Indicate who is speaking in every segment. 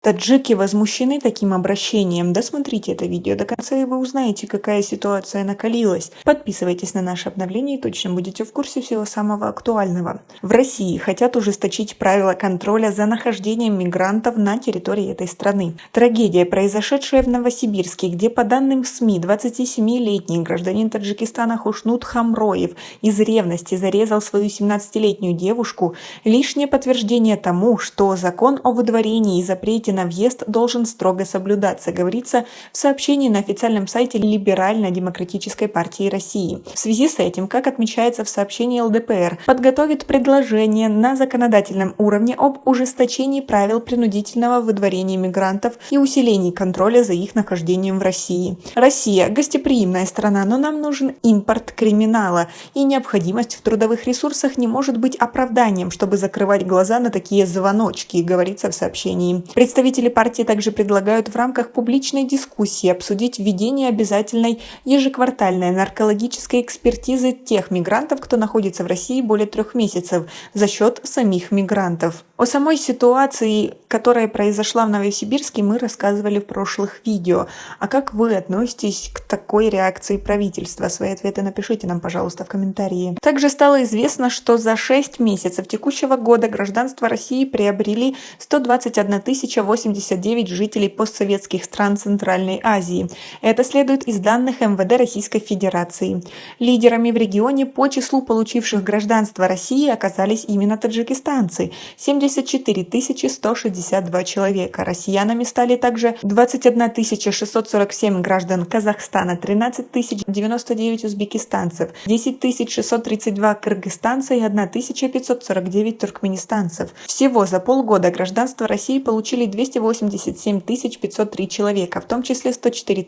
Speaker 1: Таджики возмущены таким обращением. Досмотрите это видео до конца, и вы узнаете, какая ситуация накалилась. Подписывайтесь на наше обновление и точно будете в курсе всего самого актуального. В России хотят ужесточить правила контроля за нахождением мигрантов на территории этой страны. Трагедия, произошедшая в Новосибирске, где, по данным СМИ, 27-летний гражданин Таджикистана Хушнут Хамроев из ревности зарезал свою 17-летнюю девушку, лишнее подтверждение тому, что закон о выдворении и запрете на въезд должен строго соблюдаться, говорится в сообщении на официальном сайте Либерально-демократической партии России. В связи с этим, как отмечается в сообщении ЛДПР, подготовит предложение на законодательном уровне об ужесточении правил принудительного выдворения мигрантов и усилении контроля за их нахождением в России. Россия – гостеприимная страна, но нам нужен импорт криминала, и необходимость в трудовых ресурсах не может быть оправданием, чтобы закрывать глаза на такие звоночки, говорится в сообщении. Представители партии также предлагают в рамках публичной дискуссии обсудить введение обязательной ежеквартальной наркологической экспертизы тех мигрантов, кто находится в России более 3 месяцев, за счет самих мигрантов. О самой ситуации, которая произошла в Новосибирске, мы рассказывали в прошлых видео. А как вы относитесь к такой реакции правительства? Свои ответы напишите нам, пожалуйста, в комментарии. Также стало известно, что за 6 месяцев текущего года гражданство России приобрели 121 089 жителей постсоветских стран Центральной Азии. Это следует из данных МВД Российской Федерации. Лидерами в регионе по числу получивших гражданство России оказались именно таджикистанцы – 74 162 человека. Россиянами стали также 21 647 граждан Казахстана, 13 099 узбекистанцев, 10 632 кыргызстанца и 1549 туркменистанцев. Всего за полгода гражданство России получили 287 503 человека, в том числе 104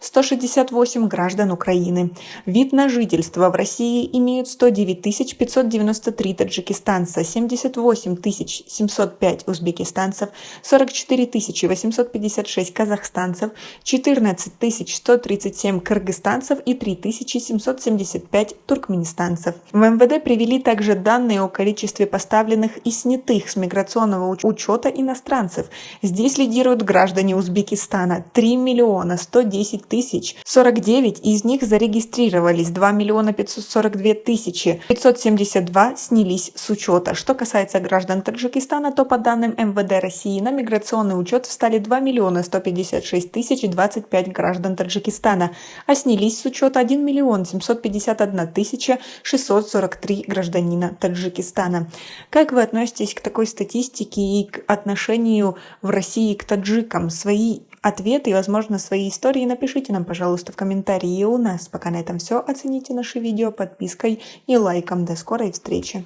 Speaker 1: 168 граждан Украины. Вид на жительство в России имеют 109 593 таджикистанца, 78 705 узбекистанцев, 44 856 казахстанцев, 14 137 кыргызстанцев и 3 775 туркменистанцев. В МВД привели также данные о количестве поставленных и снятых с миграционного учета иностранцев. Здесь лидируют граждане Узбекистана – 3 110 049, из них зарегистрировались 2 542 572, снялись с учета. Что касается граждан Таджикистана, то по данным МВД России на миграционный учет встали 2 156 025 граждан Таджикистана, а снялись с учета 1 751 643 гражданина Таджикистана. Как вы относитесь к такой статистике и к отношению в России к таджикам? Свои ответы и, возможно, свои истории напишите нам, пожалуйста, в комментарии. И у нас пока на этом все. Оцените наше видео подпиской и лайком. До скорой встречи!